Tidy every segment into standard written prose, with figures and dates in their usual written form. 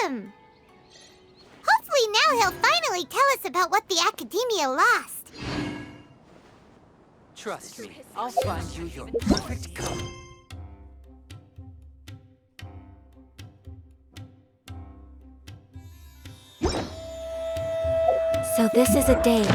him! Hopefully now he'll finally tell us about what the Academia lost. Trust me, I'll find you your perfect cup. So this is a date.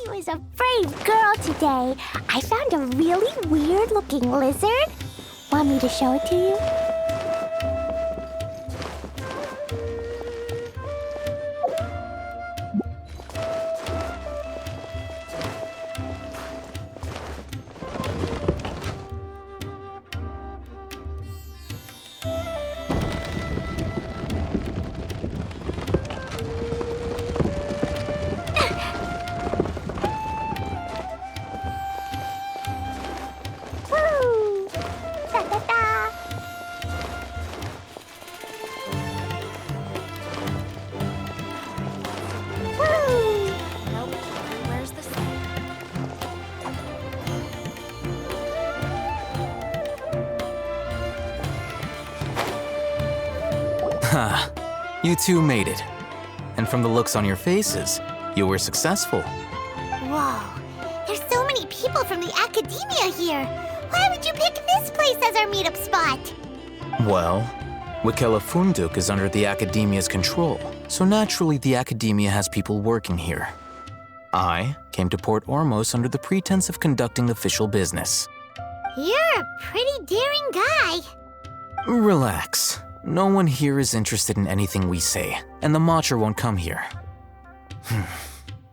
Was a brave girl today. I found a really weird-looking lizard. Want me to show it to you? You two made it. And from the looks on your faces, you were successful. Whoa, there's so many people from the Academia here. Why would you pick this place as our meetup spot? Well, Wikela Funduk is under the Academia's control, so naturally the Academia has people working here. I came to Port Ormos under the pretense of conducting official business. You're a pretty daring guy. Relax. No one here is interested in anything we say, and the Matcher won't come here.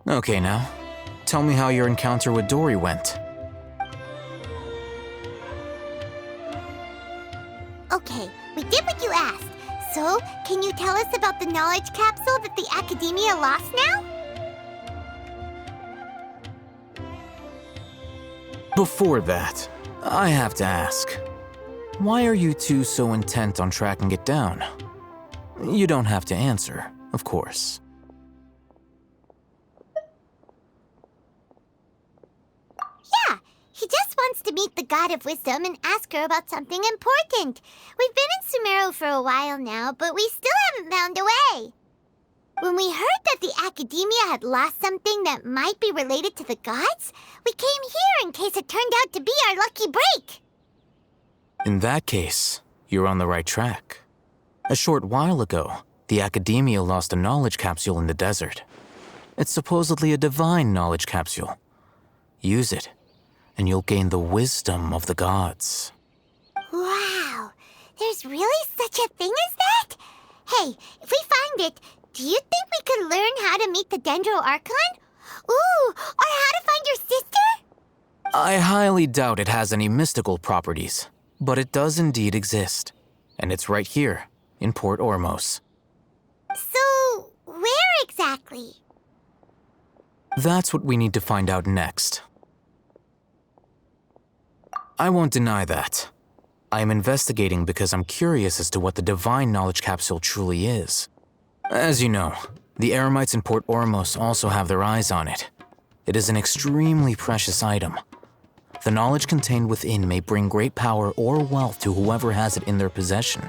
Okay now, tell me how your encounter with Dory went. Okay, we did what you asked. So, can you tell us about the knowledge capsule that the Academia lost now? Before that, I have to ask. Why are you two so intent on tracking it down? You don't have to answer, of course. Yeah, he just wants to meet the God of Wisdom and ask her about something important. We've been in Sumeru for a while now, but we still haven't found a way. When we heard that the Academia had lost something that might be related to the gods, we came here in case it turned out to be our lucky break. In that case, you're on the right track. A short while ago, the Academia lost a knowledge capsule in the desert. It's supposedly a divine knowledge capsule. Use it, and you'll gain the wisdom of the gods. Wow, there's really such a thing as that? Hey, if we find it, do you think we could learn how to meet the Dendro Archon? Ooh, or how to find your sister? I highly doubt it has any mystical properties. But it does indeed exist, and it's right here, in Port Ormos. So, where exactly? That's what we need to find out next. I won't deny that. I am investigating because I'm curious as to what the divine knowledge capsule truly is. As you know, the Eremites in Port Ormos also have their eyes on it. It is an extremely precious item. The knowledge contained within may bring great power or wealth to whoever has it in their possession.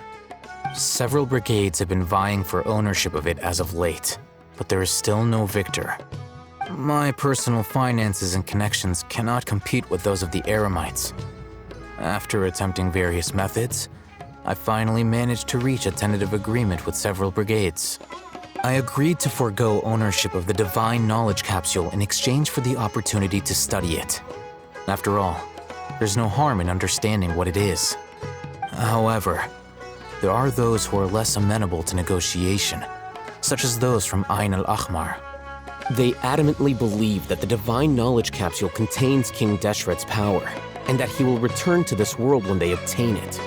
Several brigades have been vying for ownership of it as of late, but there is still no victor. My personal finances and connections cannot compete with those of the Eremites. After attempting various methods, I finally managed to reach a tentative agreement with several brigades. I agreed to forego ownership of the divine knowledge capsule in exchange for the opportunity to study it. After all, there's no harm in understanding what it is. However, there are those who are less amenable to negotiation, such as those from Ain al-Ahmar. They adamantly believe that the divine knowledge capsule contains King Deshret's power, and that he will return to this world when they obtain it.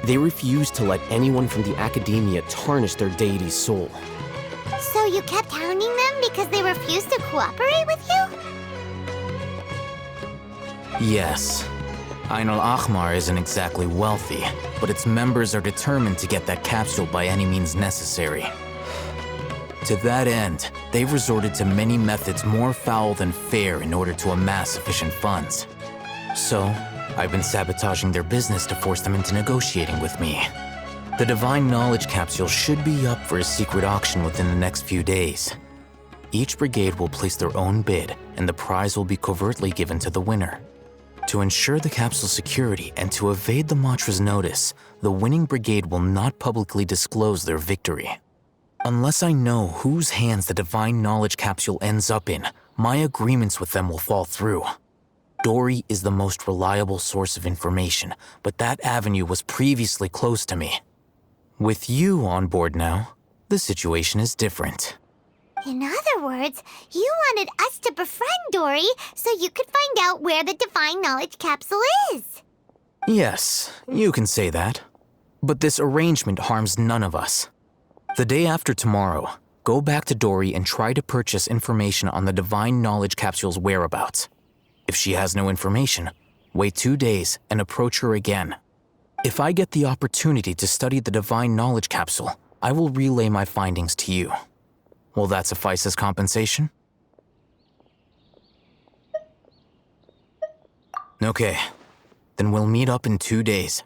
They refuse to let anyone from the academia tarnish their deity's soul. So you kept hounding them because they refused to cooperate with you? Yes. Ain al-Ahmar isn't exactly wealthy, but its members are determined to get that capsule by any means necessary. To that end, they've resorted to many methods more foul than fair in order to amass sufficient funds. So, I've been sabotaging their business to force them into negotiating with me. The divine knowledge capsule should be up for a secret auction within the next few days. Each brigade will place their own bid, and the prize will be covertly given to the winner. To ensure the capsule's security and to evade the Matra's notice, the winning brigade will not publicly disclose their victory. Unless I know whose hands the divine knowledge capsule ends up in, my agreements with them will fall through. Dory is the most reliable source of information, but that avenue was previously closed to me. With you on board now, the situation is different. In other words, you wanted us to befriend Dory so you could find out where the divine knowledge capsule is. Yes, you can say that. But this arrangement harms none of us. The day after tomorrow, go back to Dory and try to purchase information on the divine knowledge capsule's whereabouts. If she has no information, wait 2 days and approach her again. If I get the opportunity to study the divine knowledge capsule, I will relay my findings to you. Will that suffice as compensation? Okay, then we'll meet up in 2 days.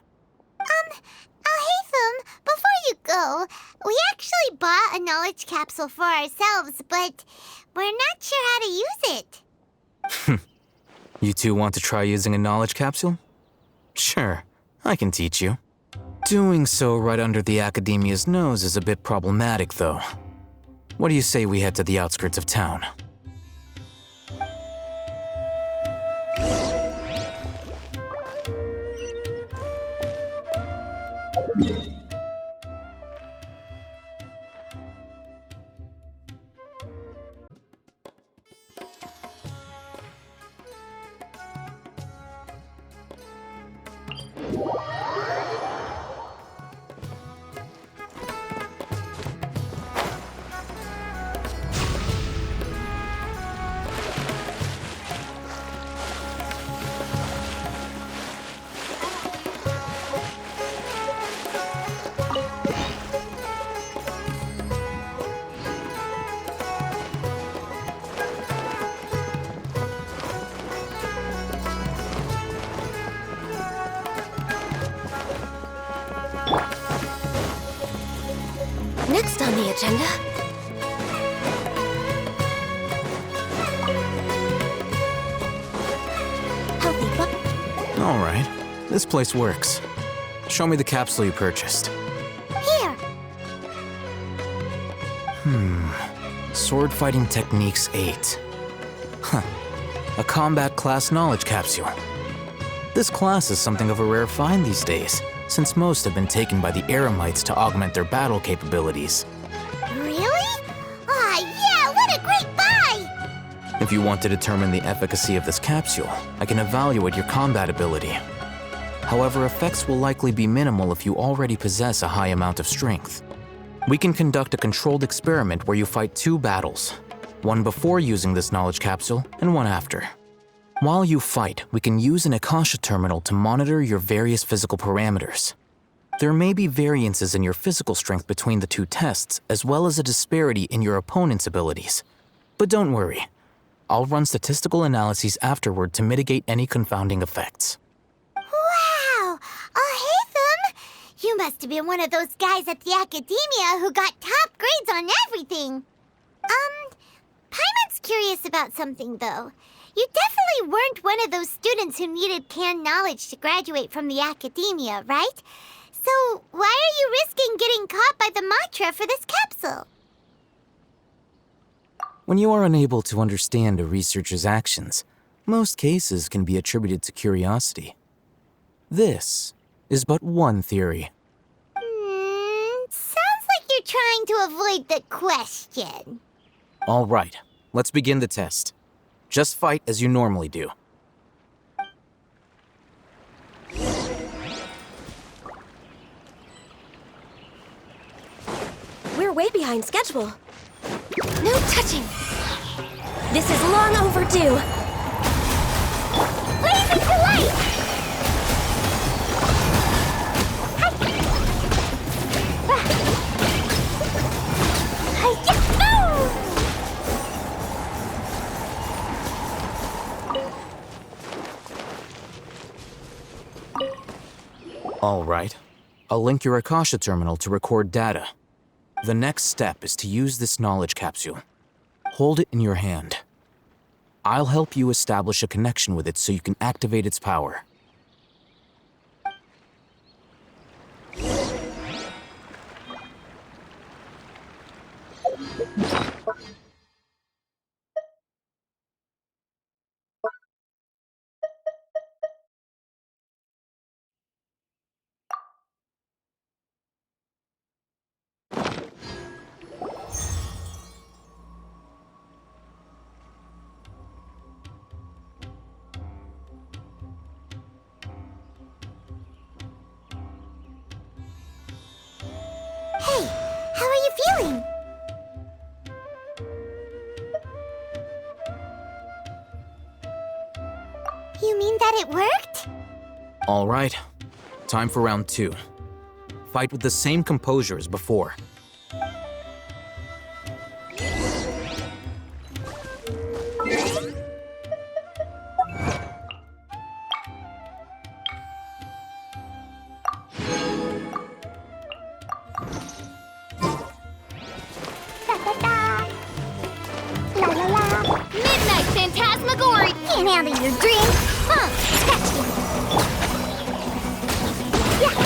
Alhaitham, before you go, we actually bought a knowledge capsule for ourselves, but we're not sure how to use it. You two want to try using a knowledge capsule? Sure, I can teach you. Doing so right under the academia's nose is a bit problematic, though. What do you say we head to the outskirts of town? Next on the agenda. Healthy buck. All right, this place works. Show me the capsule you purchased. Here. Sword Fighting Techniques 8. Huh. A combat class knowledge capsule. This class is something of a rare find these days, since most have been taken by the Eremites to augment their battle capabilities. Really? Aw, yeah, what a great buy! If you want to determine the efficacy of this capsule, I can evaluate your combat ability. However, effects will likely be minimal if you already possess a high amount of strength. We can conduct a controlled experiment where you fight 2 battles, one before using this knowledge capsule and one after. While you fight, we can use an Akasha terminal to monitor your various physical parameters. There may be variances in your physical strength between the 2 tests, as well as a disparity in your opponent's abilities. But don't worry, I'll run statistical analyses afterward to mitigate any confounding effects. Wow! Alhaitham! You must have been one of those guys at the academia who got top grades on everything. Paimon's curious about something, though. You definitely weren't one of those students who needed canned knowledge to graduate from the academia, right? So why are you risking getting caught by the Matra for this capsule? When you are unable to understand a researcher's actions, most cases can be attributed to curiosity. This is but one theory. you're trying to avoid the question. All right, let's begin the test. Just fight as you normally do. We're way behind schedule. No touching. This is long overdue. Blazing to light! All right, I'll link your Akasha terminal to record data. The next step is to use this knowledge capsule. Hold it in your hand. I'll help you establish a connection with it so you can activate its power. Hey, how are you feeling? You mean that it worked? All right, time for round 2. Fight with the same composure as before. Midnight Phantasmagoria! Can't handle your dream! Huh, scratch you! Yeah!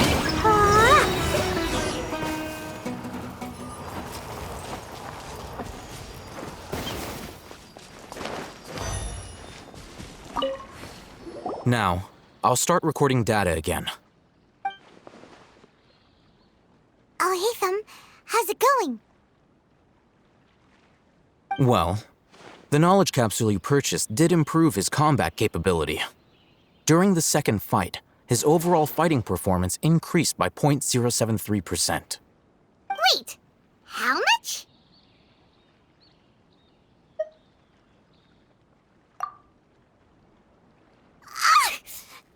Now, I'll start recording data again. Oh, hey, Thumb. How's it going? Well, the knowledge capsule you purchased did improve his combat capability. During the second fight, his overall fighting performance increased by 0.073%. Wait, how much?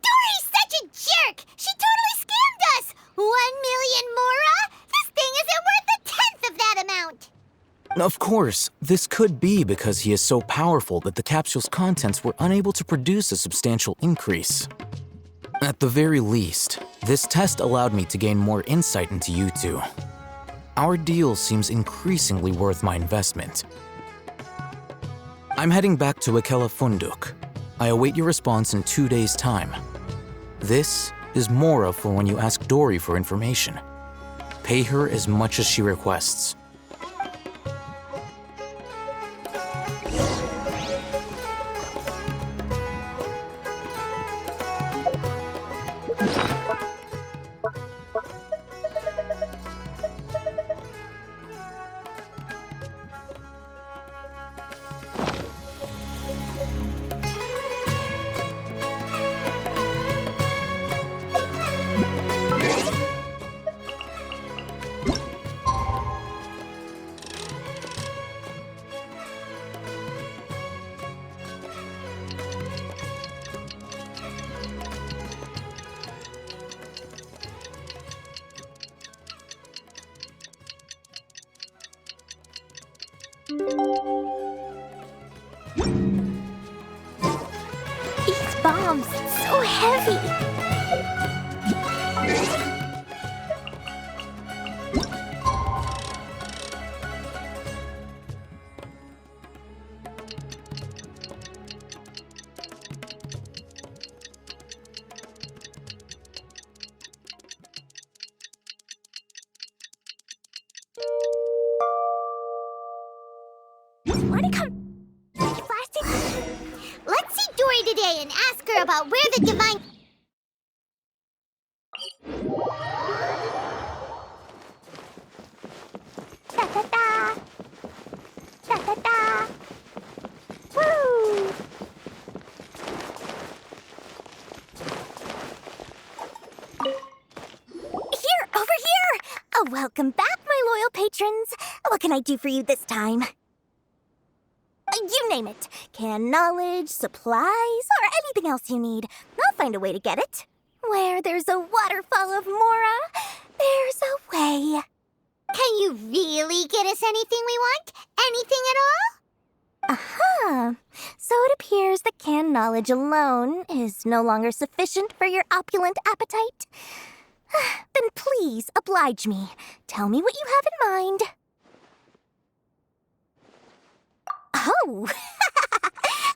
Dory's such a jerk! She totally scammed us! 1 million mora? This thing isn't worth a tenth of that amount! Of course, this could be because he is so powerful that the capsule's contents were unable to produce a substantial increase. At the very least, this test allowed me to gain more insight into you two. Our deal seems increasingly worth my investment. I'm heading back to Akela Funduk. I await your response in 2 days' time. This is Mora for when you ask Dory for information. Pay her as much as she requests. These bombs, so heavy. Where'd it come? Plastic? Let's see Dory today and ask her about where the divine... loyal patrons. What can I do for you this time? You name it. Canned knowledge, supplies, or anything else you need. I'll find a way to get it. Where there's a waterfall of Mora, there's a way. Can you really get us anything we want? Anything at all? Aha! So it appears that canned knowledge alone is no longer sufficient for your opulent appetite. Then please oblige me. Tell me what you have in mind. Oh!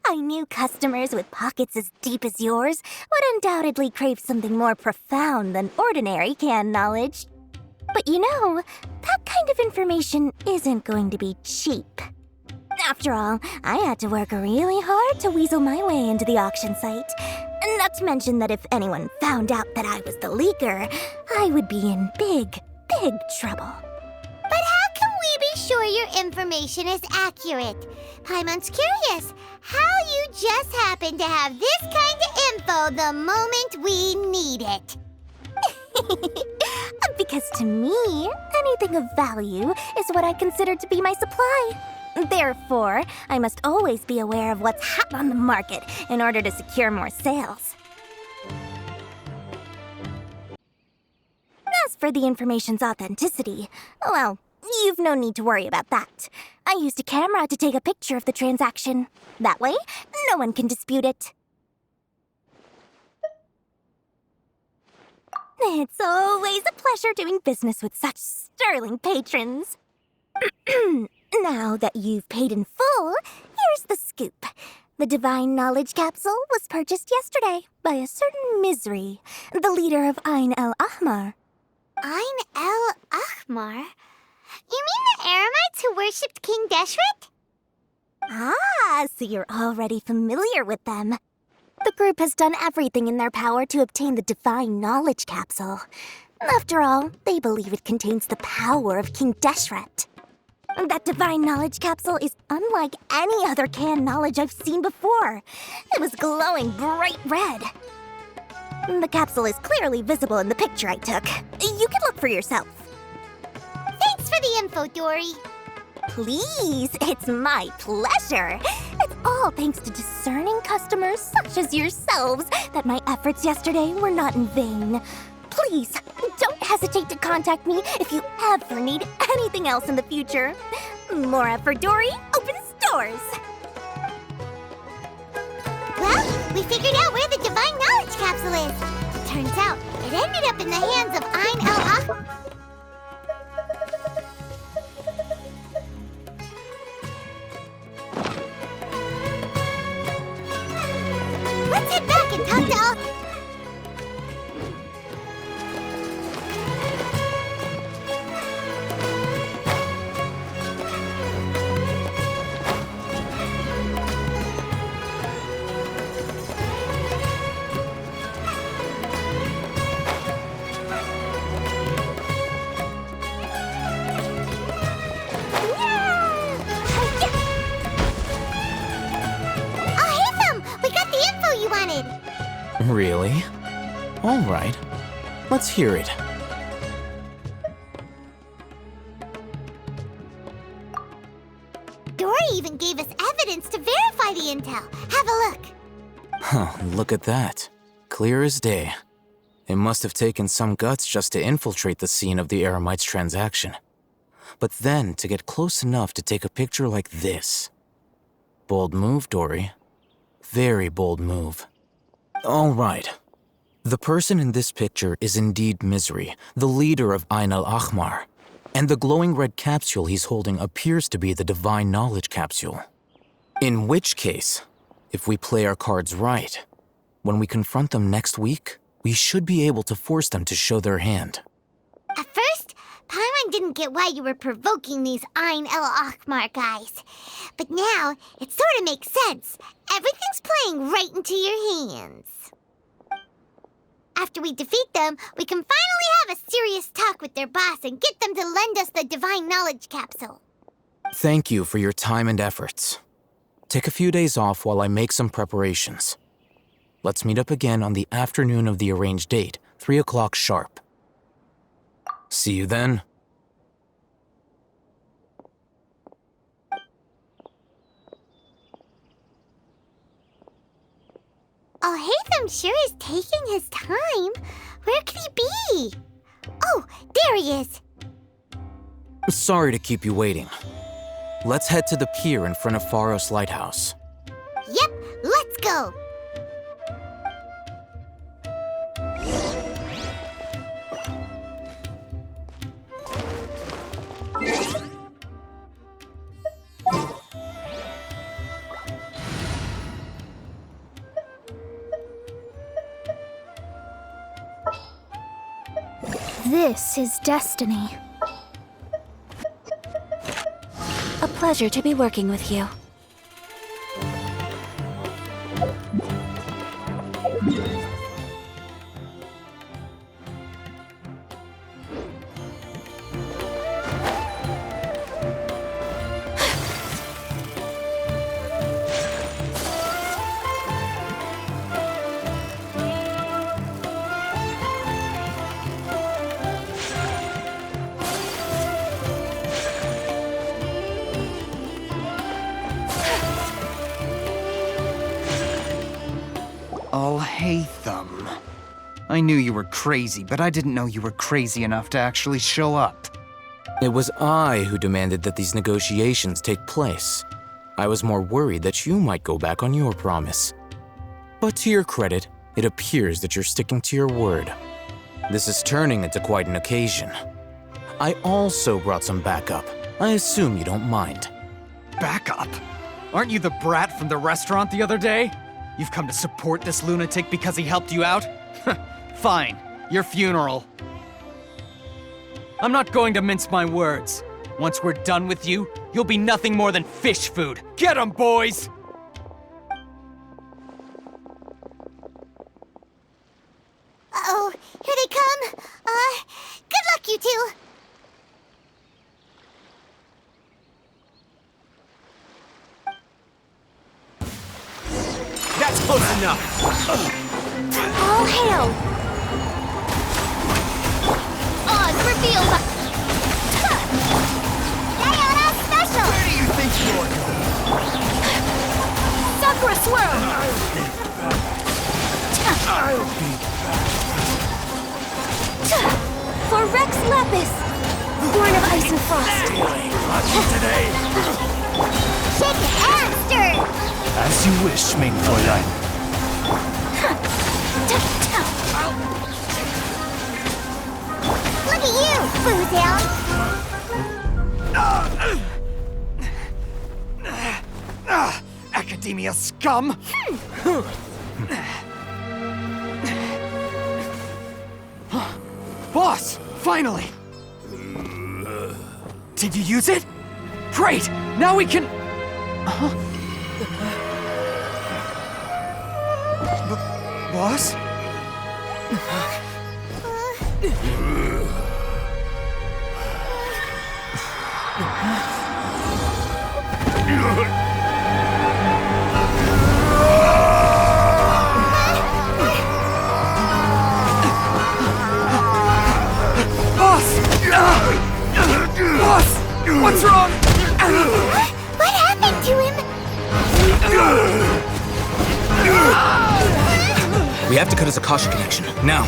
I knew customers with pockets as deep as yours would undoubtedly crave something more profound than ordinary canned knowledge. But you know, that kind of information isn't going to be cheap. After all, I had to work really hard to weasel my way into the auction site. Not to mention that if anyone found out that I was the leaker, I would be in big, big trouble. But how can we be sure your information is accurate? Paimon's curious how you just happen to have this kind of info the moment we need it. Because to me, anything of value is what I consider to be my supply. Therefore, I must always be aware of what's hot on the market in order to secure more sales. As for the information's authenticity, well, you've no need to worry about that. I used a camera to take a picture of the transaction. That way, no one can dispute it. It's always a pleasure doing business with such sterling patrons. Now that you've paid in full, here's the scoop. The Divine Knowledge Capsule was purchased yesterday by a certain Misery, the leader of Ain el-Ahmar. Ain el-Ahmar? You mean the Eremites who worshipped King Deshret? Ah, so you're already familiar with them. The group has done everything in their power to obtain the Divine Knowledge Capsule. After all, they believe it contains the power of King Deshret. That Divine Knowledge Capsule is unlike any other canned knowledge I've seen before. It was glowing bright red. The capsule is clearly visible in the picture I took. You can look for yourself. Thanks for the info, Dory. Please, it's my pleasure. It's all thanks to discerning customers such as yourselves that my efforts yesterday were not in vain. Please, don't hesitate to contact me if you ever need anything else in the future. Mora for Dory opens doors. Well, we figured out where the Divine Knowledge Capsule is. Turns out, it ended up in the hands of Ain el-Ahmar. Let's head back and talk to all... Really? All right. Let's hear it. Dory even gave us evidence to verify the intel. Have a look. Huh, look at that. Clear as day. It must have taken some guts just to infiltrate the scene of the Eremites' transaction. But then to get close enough to take a picture like this. Bold move, Dory. Very bold move. All right. The person in this picture is indeed Misery, the leader of Ain el-Ahmar, and the glowing red capsule he's holding appears to be the Divine Knowledge Capsule. In which case, if we play our cards right, when we confront them next week, we should be able to force them to show their hand. At first, Paimon didn't get why you were provoking these Ain el-Ahmar guys. But now, it sort of makes sense. Everything's playing right into your hands. After we defeat them, we can finally have a serious talk with their boss and get them to lend us the Divine Knowledge Capsule. Thank you for your time and efforts. Take a few days off while I make some preparations. Let's meet up again on the afternoon of the arranged date, 3 o'clock sharp. See you then. Alhaitham sure is taking his time. Where could he be? Oh, there he is. Sorry to keep you waiting. Let's head to the pier in front of Pharos Lighthouse. Yep, let's go. This is destiny. A pleasure to be working with you. Alhaitham. I knew you were crazy, but I didn't know you were crazy enough to actually show up. It was I who demanded that these negotiations take place. I was more worried that you might go back on your promise. But to your credit, it appears that you're sticking to your word. This is turning into quite an occasion. I also brought some backup. I assume you don't mind. Backup? Aren't you the brat from the restaurant the other day? You've come to support this lunatic because he helped you out? Fine, your funeral. I'm not going to mince my words. Once we're done with you, you'll be nothing more than fish food. Get 'em, boys! Uh-oh, here they come. Good luck, you two. That's close enough! All hail! On reveal. Diana special. Where do you think you're Sakura swirl! For Rex Lapis! Born of ice and frost! today? Shake and stir. As you wish, Ming Fräulein. Look at you, Boozound. Academia scum! Boss! Finally! Did you use it? Great! Now we can... Boss? Boss! What's wrong? What happened to him? We have to cut his Akasha connection, now.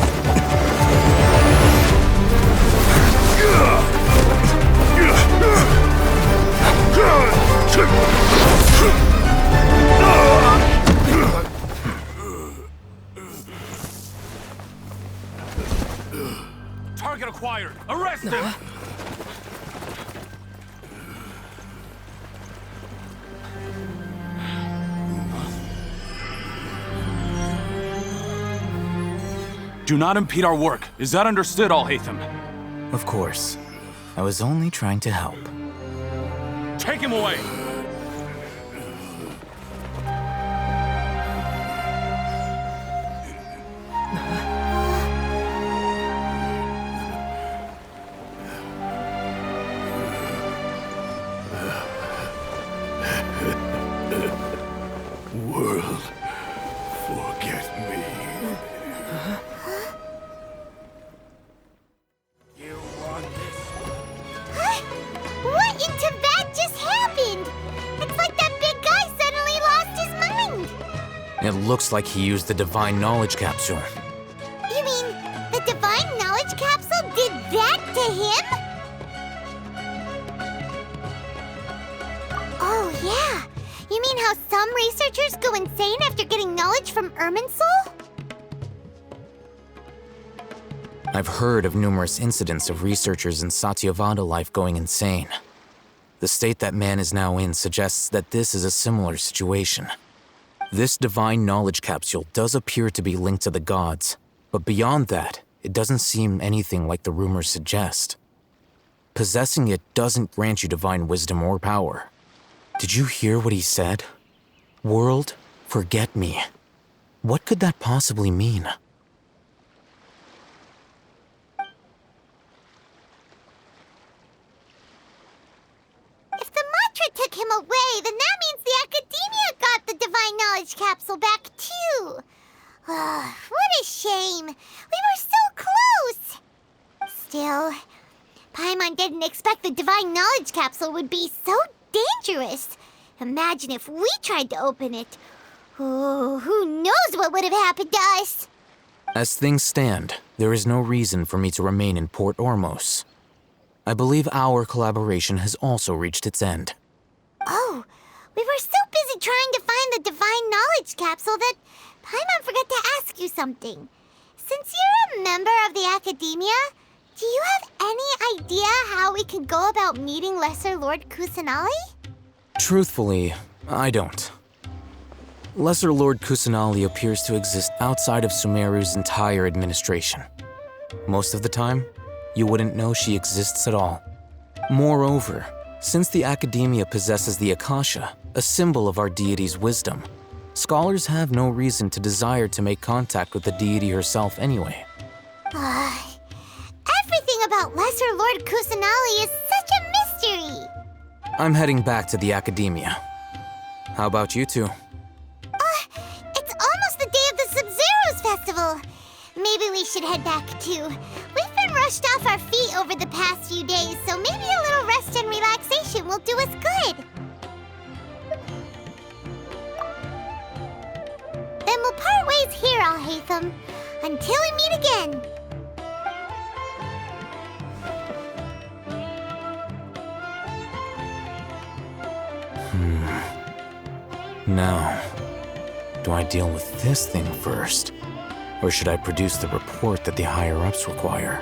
Target acquired! Arrest him! Do not impede our work. Is that understood, Alhaitham? Of course. I was only trying to help. Take him away! World, forget me. You want this? Huh? What in Tibet just happened? It's like that big guy suddenly lost his mind. It looks like he used the Divine Knowledge Capsule. You mean the Divine Knowledge Capsule did that to him? Oh, yeah. You mean how some researchers go insane after getting knowledge from Irminsul? I've heard of numerous incidents of researchers in Satyavada life going insane. The state that man is now in suggests that this is a similar situation. This Divine Knowledge Capsule does appear to be linked to the gods, but beyond that, it doesn't seem anything like the rumors suggest. Possessing it doesn't grant you divine wisdom or power. Did you hear what he said? World, forget me. What could that possibly mean? If the mantra took him away, then that means the Academia got the Divine Knowledge Capsule back too. What a shame. We were so close. Still, Paimon didn't expect the Divine Knowledge Capsule would be so dangerous. Imagine if we tried to open it. Oh, who knows what would have happened to us? As things stand, there is no reason for me to remain in Port Ormos. I believe our collaboration has also reached its end. Oh, we were so busy trying to find the Divine Knowledge Capsule that Paimon forgot to ask you something. Since you're a member of the Academia, do you have any idea how we can go about meeting Lesser Lord Kusanali? Truthfully, I don't. Lesser Lord Kusanali appears to exist outside of Sumeru's entire administration. Most of the time, you wouldn't know she exists at all. Moreover, since the Academia possesses the Akasha, a symbol of our deity's wisdom, scholars have no reason to desire to make contact with the deity herself anyway. Everything about Lesser Lord Kusanali is such a mystery! I'm heading back to the Academia. How about you two? It's almost the day of the Sub-Zero's festival. Maybe we should head back too. We've been rushed off our feet over the past few days, so maybe a little rest and relaxation will do us good. Then we'll part ways here, Al-Haytham, until we meet again. Now, do I deal with this thing first? Or should I produce the report that the higher-ups require?